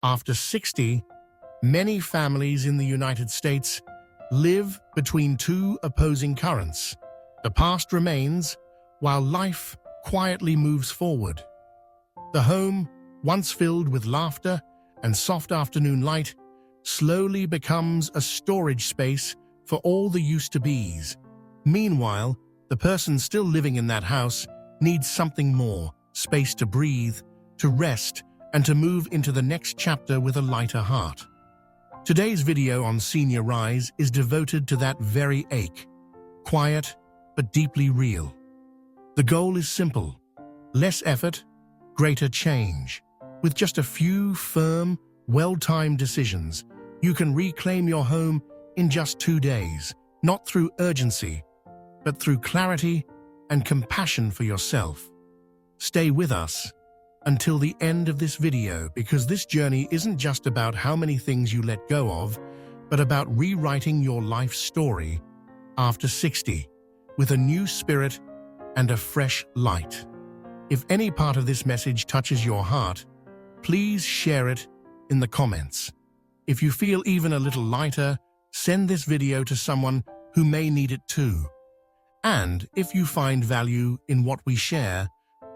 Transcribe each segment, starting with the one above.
After 60, many families in the United States live between two opposing currents. The past remains, while life quietly moves forward. The home, once filled with laughter and soft afternoon light, slowly becomes a storage space for all the used-to-bes. Meanwhile, the person still living in that house needs something more: space to breathe, to rest, and to move into the next chapter with a lighter heart. Today's video on Senior Rise is devoted to that very ache, quiet but deeply real. The goal is simple: less effort, greater change. With just a few firm, well-timed decisions, you can reclaim your home in just 2 days, not through urgency, but through clarity and compassion for yourself. Stay with us until the end of this video, because this journey isn't just about how many things you let go of, but about rewriting your life story after 60 with a new spirit and a fresh light. If any part of this message touches your heart, please share it in the comments. If you feel even a little lighter, send this video to someone who may need it too. And if you find value in what we share,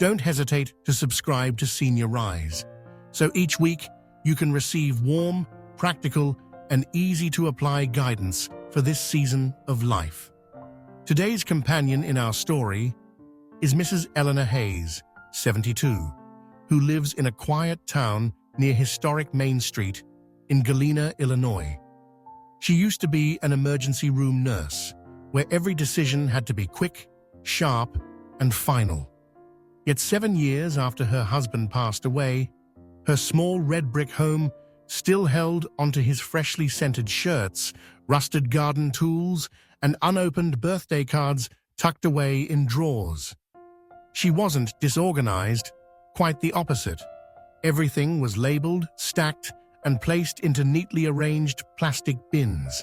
don't hesitate to subscribe to Senior Rise, so each week you can receive warm, practical, and easy-to-apply guidance for this season of life. Today's companion in our story is Mrs. Eleanor Hayes, 72, who lives in a quiet town near historic Main Street in Galena, Illinois. She used to be an emergency room nurse, where every decision had to be quick, sharp, and final. Yet 7 years after her husband passed away, her small red brick home still held onto his freshly scented shirts, rusted garden tools, and unopened birthday cards tucked away in drawers. She wasn't disorganized, quite the opposite. Everything was labeled, stacked, and placed into neatly arranged plastic bins.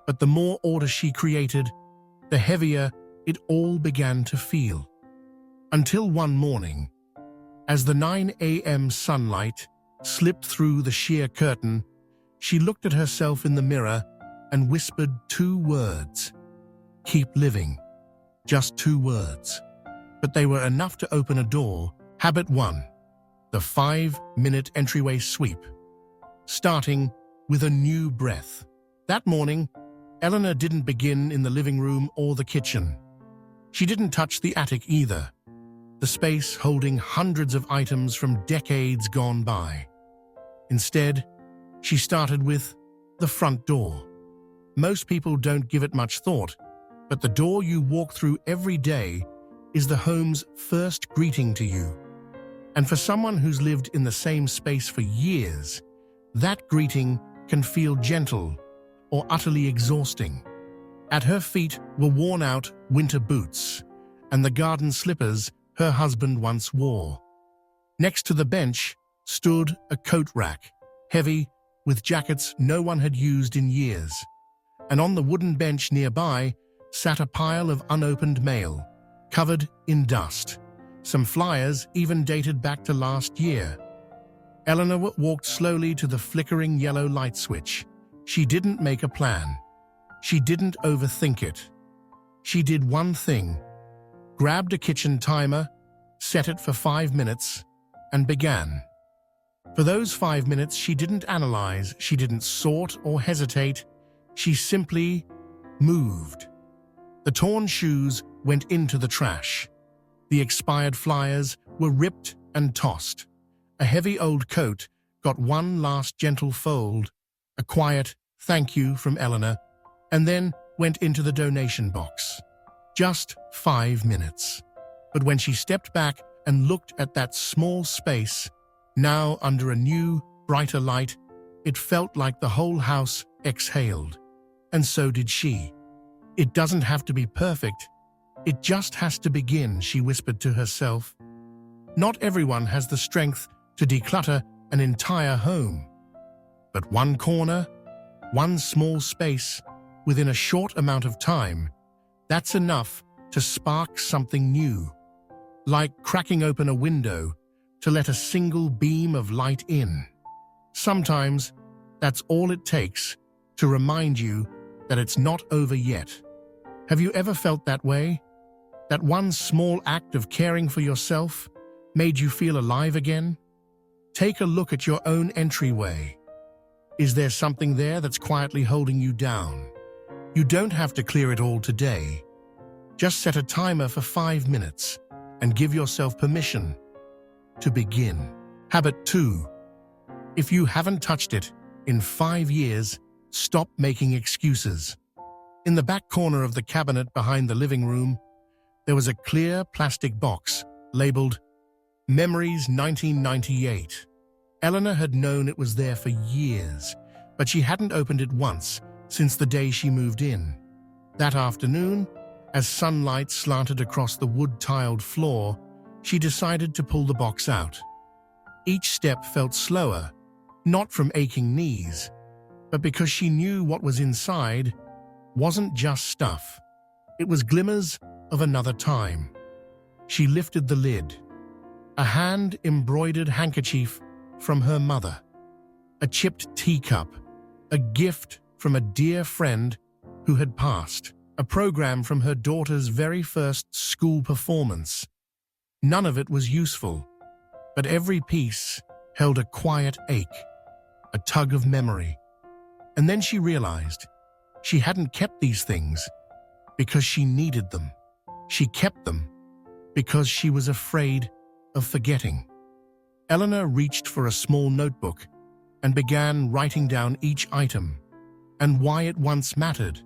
But the more order she created, the heavier it all began to feel. Until one morning, as the 9 a.m. sunlight slipped through the sheer curtain, she looked at herself in the mirror and whispered 2 words: "Keep living." Just 2 words. But they were enough to open a door. Habit 1. The 5-minute entryway sweep. Starting with a new breath. That morning, Eleanor didn't begin in the living room or the kitchen. She didn't touch the attic either, the space holding hundreds of items from decades gone by. Instead, she started with the front door. Most people don't give it much thought, but the door you walk through every day is the home's first greeting to you. And for someone who's lived in the same space for years, that greeting can feel gentle or utterly exhausting. At her feet were worn-out winter boots and the garden slippers her husband once wore. Next to the bench stood a coat rack, heavy with jackets no one had used in years. And on the wooden bench nearby sat a pile of unopened mail, covered in dust. Some flyers even dated back to last year. Eleanor walked slowly to the flickering yellow light switch. She didn't make a plan. She didn't overthink it. She did one thing: grabbed a kitchen timer, set it for 5 minutes, and began. For those 5 minutes, she didn't analyze, she didn't sort or hesitate. She simply moved. The torn shoes went into the trash. The expired flyers were ripped and tossed. A heavy old coat got one last gentle fold, a quiet thank you from Eleanor, and then went into the donation box. Just 5 minutes. But when she stepped back and looked at that small space, now under a new, brighter light, it felt like the whole house exhaled. And so did she. "It doesn't have to be perfect. It just has to begin," she whispered to herself. Not everyone has the strength to declutter an entire home. But one corner, one small space, within a short amount of time, that's enough to spark something new. Like cracking open a window to let a single beam of light in. Sometimes, that's all it takes to remind you that it's not over yet. Have you ever felt that way? That one small act of caring for yourself made you feel alive again? Take a look at your own entryway. Is there something there that's quietly holding you down? You don't have to clear it all today. Just set a timer for 5 minutes and give yourself permission to begin. Habit 2. If you haven't touched it in 5 years, stop making excuses. In the back corner of the cabinet behind the living room, there was a clear plastic box labeled Memories 1998. Eleanor had known it was there for years, but she hadn't opened it once since the day she moved in. That afternoon, as sunlight slanted across the wood-tiled floor, she decided to pull the box out. Each step felt slower, not from aching knees, but because she knew what was inside wasn't just stuff. It was glimmers of another time. She lifted the lid. A hand-embroidered handkerchief from her mother. A chipped teacup. A gift from a dear friend who had passed. A program from her daughter's very first school performance. None of it was useful, but every piece held a quiet ache, a tug of memory. And then she realized she hadn't kept these things because she needed them. She kept them because she was afraid of forgetting. Eleanor reached for a small notebook and began writing down each item and why it once mattered.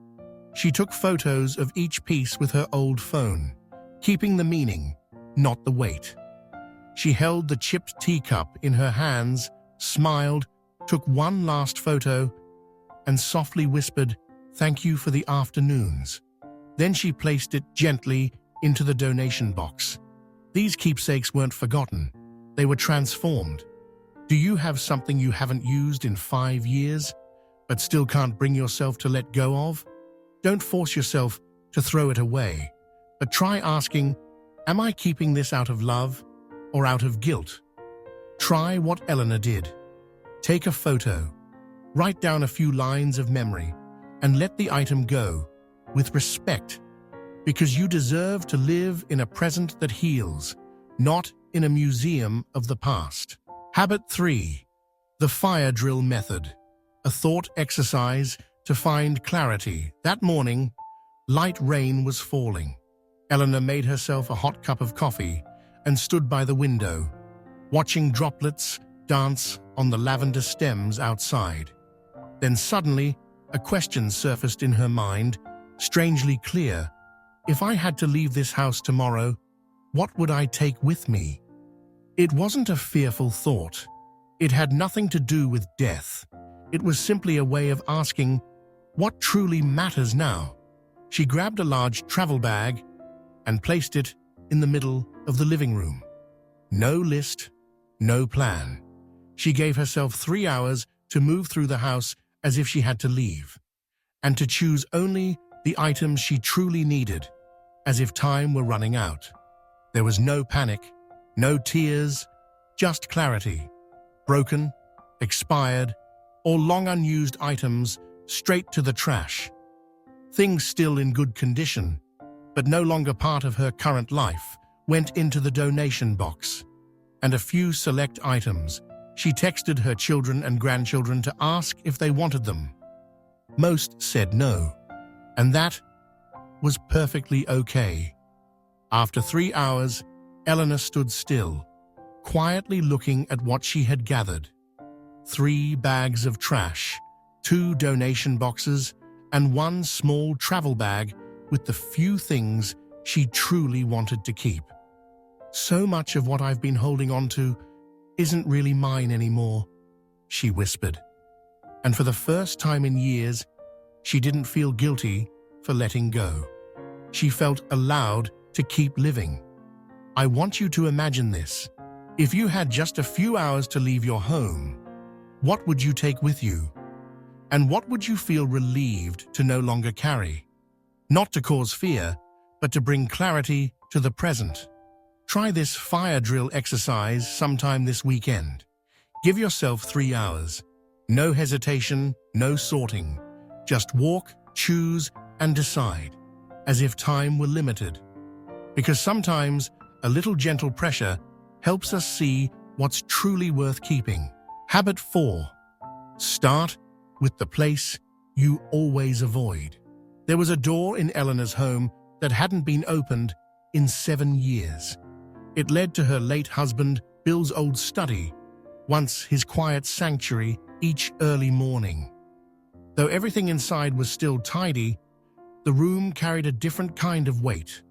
She took photos of each piece with her old phone, keeping the meaning, not the weight. She held the chipped teacup in her hands, smiled, took one last photo, and softly whispered, "Thank you for the afternoons." Then she placed it gently into the donation box. These keepsakes weren't forgotten. They were transformed. Do you have something you haven't used in 5 years, but still can't bring yourself to let go of? Don't force yourself to throw it away, but try asking, am I keeping this out of love or out of guilt? Try what Eleanor did. Take a photo, write down a few lines of memory, and let the item go with respect, because you deserve to live in a present that heals, not in a museum of the past. Habit 3. The fire drill method. A thought exercise to find clarity. That morning, light rain was falling. Eleanor made herself a hot cup of coffee and stood by the window, watching droplets dance on the lavender stems outside. Then suddenly, a question surfaced in her mind, strangely clear. If I had to leave this house tomorrow, what would I take with me? It wasn't a fearful thought. It had nothing to do with death. It was simply a way of asking, what truly matters now? She grabbed a large travel bag and placed it in the middle of the living room. No list, no plan. She gave herself 3 hours to move through the house as if she had to leave, and to choose only the items she truly needed, as if time were running out. There was no panic, no tears, just clarity. Broken, expired, or long unused items straight to the trash. Things still in good condition, but no longer part of her current life, went into the donation box. And a few select items, she texted her children and grandchildren to ask if they wanted them. Most said no, and that was perfectly okay. After 3 hours, Eleanor stood still, quietly looking at what she had gathered. 3 bags of trash, 2 donation boxes, and 1 small travel bag with the few things she truly wanted to keep. So much of what I've been holding on to isn't really mine anymore, she whispered. And for the first time in years, she didn't feel guilty for letting go. She felt allowed to keep living. I want you to imagine this. If you had just a few hours to leave your home, what would you take with you? And what would you feel relieved to no longer carry? Not to cause fear, but to bring clarity to the present. Try this fire drill exercise sometime this weekend. Give yourself 3 hours. No hesitation, no sorting. Just walk, choose, and decide, as if time were limited. Because sometimes a little gentle pressure helps us see what's truly worth keeping. Habit 4. Start with the place you always avoid. There was a door in Eleanor's home that hadn't been opened in 7 years. It led to her late husband Bill's old study, once his quiet sanctuary each early morning. Though everything inside was still tidy, the room carried a different kind of weight,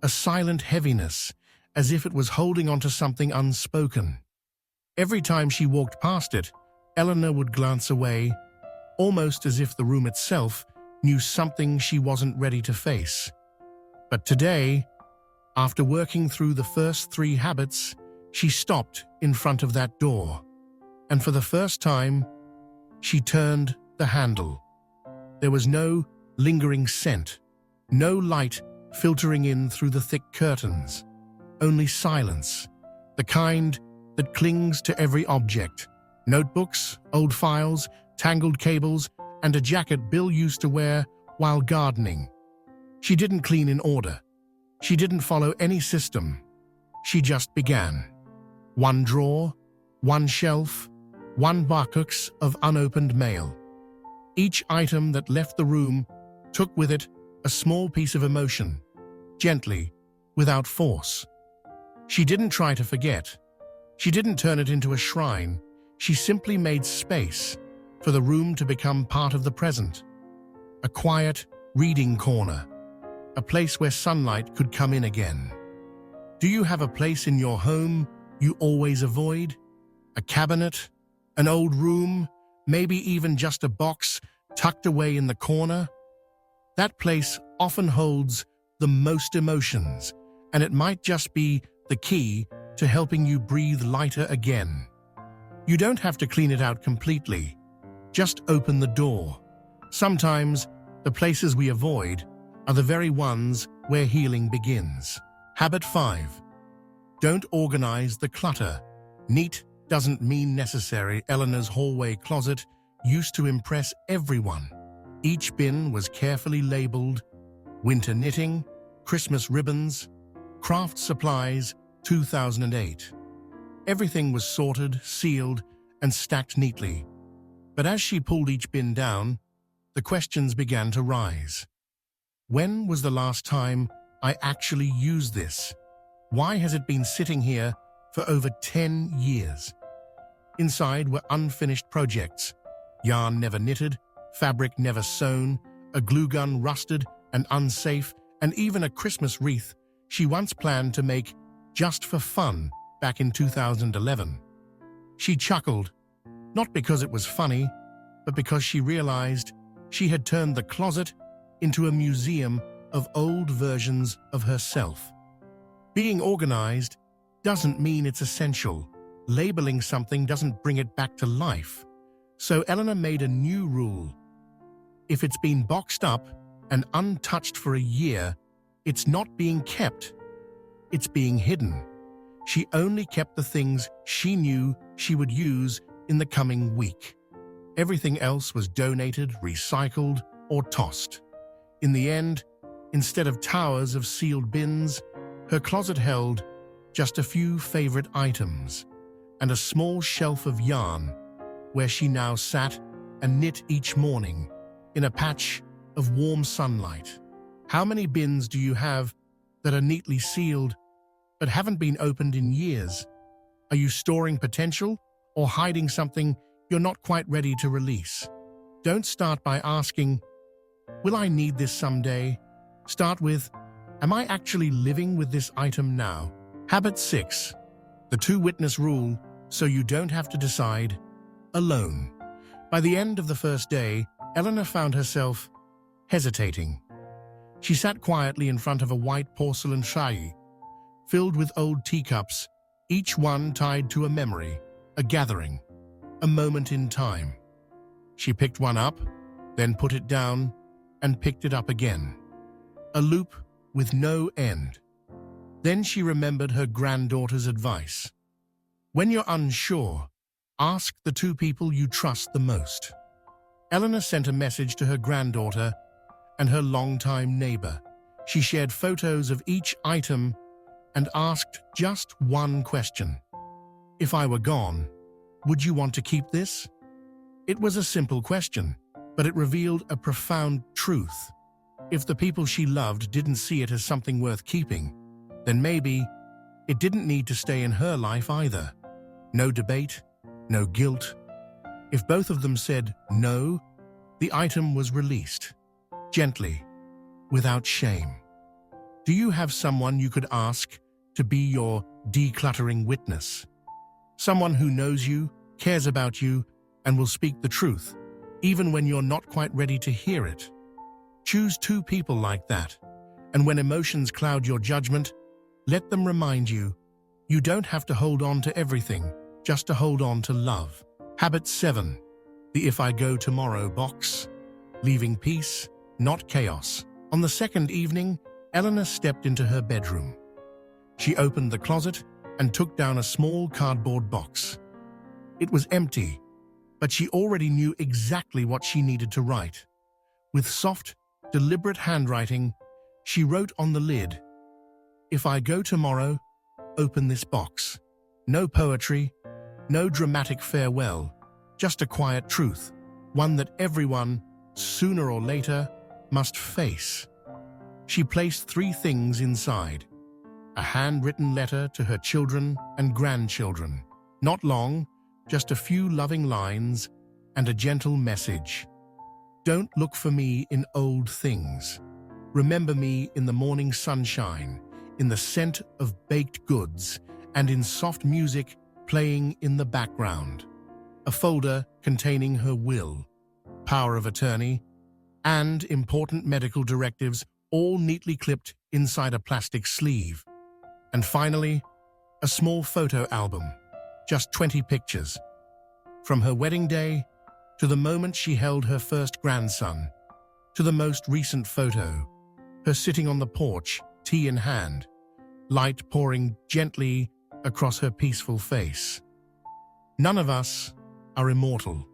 a silent heaviness, as if it was holding onto something unspoken. Every time she walked past it, Eleanor would glance away, almost as if the room itself knew something she wasn't ready to face. But today, after working through the first 3 habits, she stopped in front of that door, and for the first time, she turned the handle. There was no lingering scent, no light filtering in through the thick curtains, only silence, the kind that clings to every object: notebooks, old files, tangled cables, and a jacket Bill used to wear while gardening. She didn't clean in order. She didn't follow any system. She just began. 1 drawer, 1 shelf, 1 box of unopened mail. Each item that left the room took with it a small piece of emotion, gently, without force. She didn't try to forget. She didn't turn it into a shrine. She simply made space for the room to become part of the present. A quiet reading corner, a place where sunlight could come in again. Do you have a place in your home you always avoid? A cabinet, an old room, maybe even just a box tucked away in the corner? That place often holds the most emotions, and it might just be the key to helping you breathe lighter again. You don't have to clean it out completely. Just open the door. Sometimes the places we avoid are the very ones where healing begins. Habit 5. Don't organize the clutter. Neat doesn't mean necessary. Eleanor's hallway closet used to impress everyone. Each bin was carefully labeled: winter knitting, Christmas ribbons, craft supplies, 2008. Everything was sorted, sealed, and stacked neatly. But as she pulled each bin down, the questions began to rise. When was the last time I actually used this? Why has it been sitting here for over 10 years? Inside were unfinished projects: yarn never knitted, fabric never sewn, a glue gun rusted and unsafe, and even a Christmas wreath she once planned to make just for fun back in 2011. She chuckled, not because it was funny, but because she realized she had turned the closet into a museum of old versions of herself. Being organized doesn't mean it's essential. Labeling something doesn't bring it back to life. So Eleanor made a new rule. If it's been boxed up and untouched for a year, it's not being kept. It's being hidden. She only kept the things she knew she would use in the coming week. Everything else was donated, recycled, or tossed. In the end, instead of towers of sealed bins, her closet held just a few favorite items and a small shelf of yarn where she now sat and knit each morning in a patch of warm sunlight. How many bins do you have that are neatly sealed but haven't been opened in years? Are you storing potential or hiding something you're not quite ready to release? Don't start by asking, "Will I need this someday?" Start with, "Am I actually living with this item now?" Habit 6. The 2-witness rule, so you don't have to decide alone. By the end of the first day, Eleanor found herself hesitating. She sat quietly in front of a white porcelain tray, filled with old teacups, each one tied to a memory, a gathering, a moment in time. She picked one up, then put it down, and picked it up again. A loop with no end. Then she remembered her granddaughter's advice. When you're unsure, Ask the two people you trust the most. Eleanor sent a message to her granddaughter and her longtime neighbor. She shared photos of each item and asked just one question. If I were gone, would you want to keep this? It was a simple question, but it revealed a profound truth. If the people she loved didn't see it as something worth keeping, then maybe it didn't need to stay in her life either. No debate, no guilt. If both of them said no, the item was released, gently, without shame. Do you have someone you could ask to be your decluttering witness? Someone who knows you, cares about you, and will speak the truth, even when you're not quite ready to hear it. Choose two people like that, and when emotions cloud your judgment, let them remind you, you don't have to hold on to everything, just to hold on to love. Habit 7. The If I Go Tomorrow box. Leaving peace, not chaos. On the second evening, Eleanor stepped into her bedroom. She opened the closet and took down a small cardboard box. It was empty, but she already knew exactly what she needed to write. With soft, deliberate handwriting, she wrote on the lid, "If I go tomorrow, open this box." No poetry, no dramatic farewell, just a quiet truth, one that everyone, sooner or later, must face. She placed 3 things inside: a handwritten letter to her children and grandchildren. Not long, just a few loving lines and a gentle message. Don't look for me in old things. Remember me in the morning sunshine, in the scent of baked goods, and in soft music playing in the background. A folder containing her will, power of attorney, and important medical directives, all neatly clipped inside a plastic sleeve. And finally, a small photo album, just 20 pictures. From her wedding day, to the moment she held her first grandson, to the most recent photo, her sitting on the porch, tea in hand, light pouring gently across her peaceful face. None of us are immortal,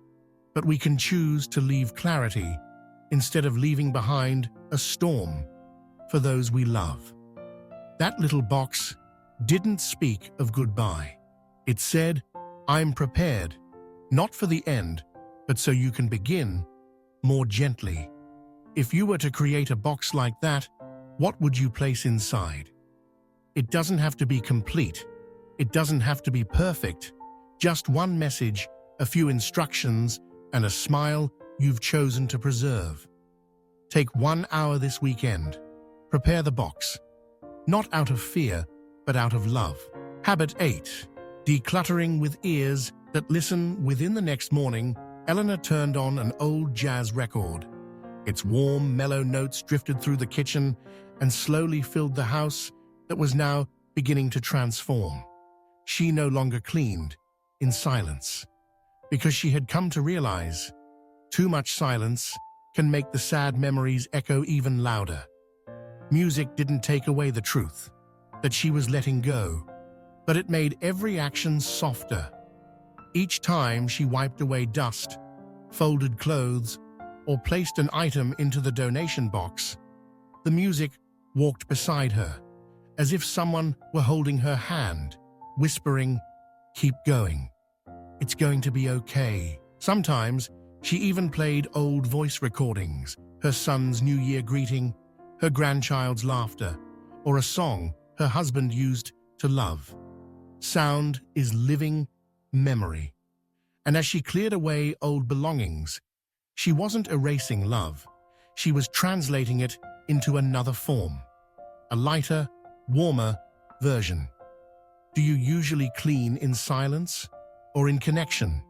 but we can choose to leave clarity instead of leaving behind a storm for those we love. That little box didn't speak of goodbye. It said, "I'm prepared, not for the end, but so you can begin more gently." If you were to create a box like that, what would you place inside? It doesn't have to be complete. It doesn't have to be perfect. Just one message, a few instructions, and a smile you've chosen to preserve. Take 1 hour this weekend. Prepare the box. Not out of fear, but out of love. Habit 8. Decluttering with ears that listen. Within the next morning, Eleanor turned on an old jazz record. Its warm, mellow notes drifted through the kitchen and slowly filled the house that was now beginning to transform. She no longer cleaned in silence, because she had come to realize too much silence can make the sad memories echo even louder. Music didn't take away the truth that she was letting go, but it made every action softer. Each time she wiped away dust, folded clothes, or placed an item into the donation box, the music walked beside her, as if someone were holding her hand, whispering, "Keep going. It's going to be okay." Sometimes she even played old voice recordings, her son's New Year greeting, her grandchild's laughter, or a song her husband used to love. Sound is living memory. And as she cleared away old belongings, she wasn't erasing love. She was translating it into another form, a lighter, warmer version. Do you usually clean in silence or in connection?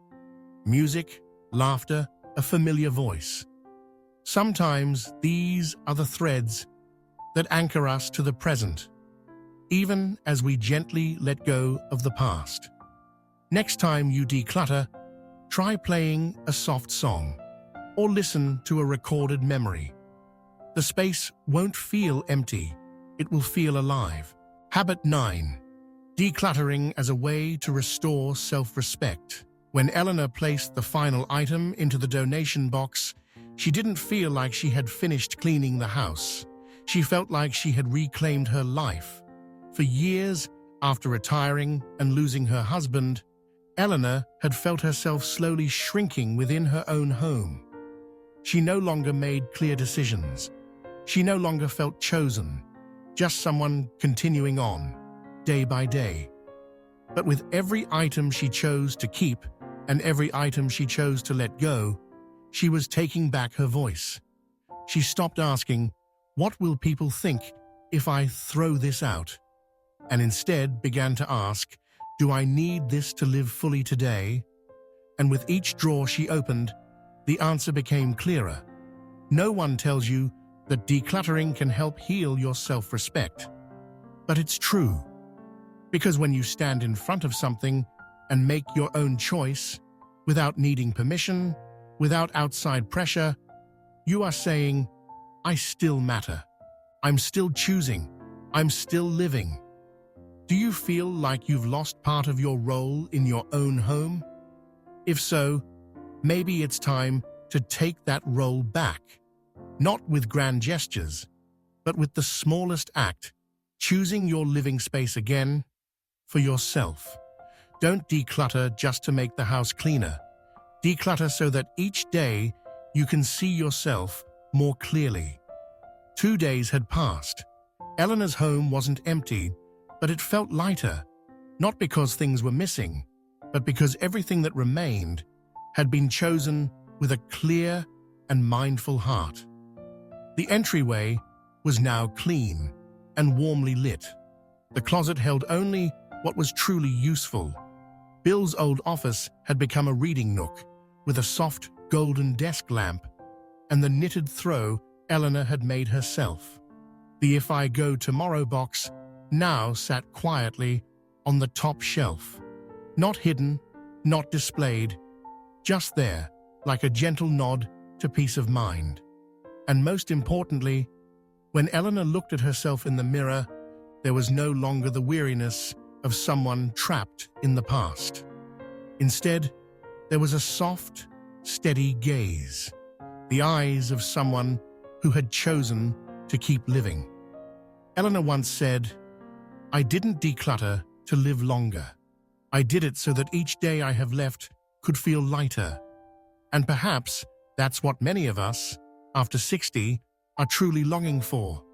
Music, laughter, a familiar voice. Sometimes these are the threads that anchor us to the present, even as we gently let go of the past. Next time you declutter, try playing a soft song or listen to a recorded memory. The space won't feel empty, it will feel alive. Habit 9. Decluttering as a way to restore self-respect. When Eleanor placed the final item into the donation box, she didn't feel like she had finished cleaning the house. She felt like she had reclaimed her life. For years, after retiring and losing her husband, Eleanor had felt herself slowly shrinking within her own home. She no longer made clear decisions. She no longer felt chosen, just someone continuing on, day by day. But with every item she chose to keep and every item she chose to let go, she was taking back her voice. She stopped asking, "What will people think if I throw this out?" and instead began to ask, "Do I need this to live fully today?" And with each drawer she opened, the answer became clearer. No one tells you that decluttering can help heal your self-respect. But it's true. Because when you stand in front of something and make your own choice, without needing permission, without outside pressure, you are saying, "I still matter. I'm still choosing. I'm still living." Do you feel like you've lost part of your role in your own home? If so, maybe it's time to take that role back. Not with grand gestures, but with the smallest act, choosing your living space again for yourself. Don't declutter just to make the house cleaner. Declutter so that each day you can see yourself more clearly. 2 days had passed. Eleanor's home wasn't empty, but it felt lighter, not because things were missing, but because everything that remained had been chosen with a clear and mindful heart. The entryway was now clean and warmly lit. The closet held only what was truly useful. Bill's old office had become a reading nook with a soft golden desk lamp and the knitted throw Eleanor had made herself. The "If I Go Tomorrow" box now sat quietly on the top shelf. Not hidden, not displayed, just there, like a gentle nod to peace of mind. And most importantly, when Eleanor looked at herself in the mirror, there was no longer the weariness of someone trapped in the past. Instead, there was a soft, steady gaze, the eyes of someone who had chosen to keep living. Eleanor once said, "I didn't declutter to live longer. I did it so that each day I have left could feel lighter." And perhaps that's what many of us, after 60, are truly longing for.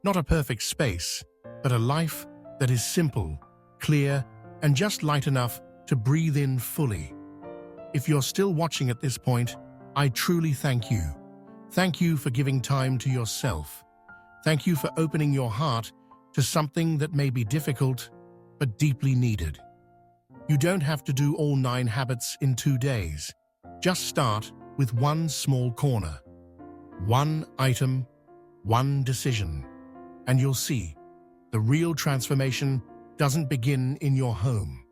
Not a perfect space, but a life that is simple, clear, and just light enough to breathe in fully. If you're still watching at this point, I truly thank you. Thank you for giving time to yourself. Thank you for opening your heart to something that may be difficult, but deeply needed. You don't have to do all 9 habits in 2 days. Just start with one small corner. One item, one decision. And you'll see, the real transformation doesn't begin in your home.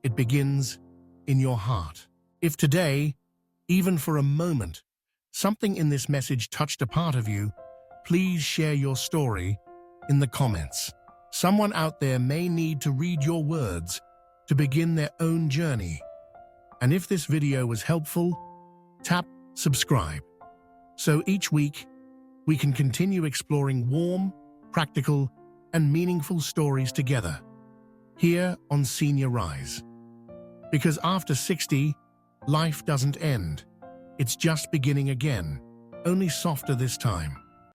It begins in your heart. If today, even for a moment, something in this message touched a part of you, please share your story in the comments. Someone out there may need to read your words to begin their own journey. And if this video was helpful, tap subscribe. So each week, we can continue exploring warm, practical, and meaningful stories together, here on Senior Rise. Because after 60, life doesn't end. It's just beginning again, only softer this time.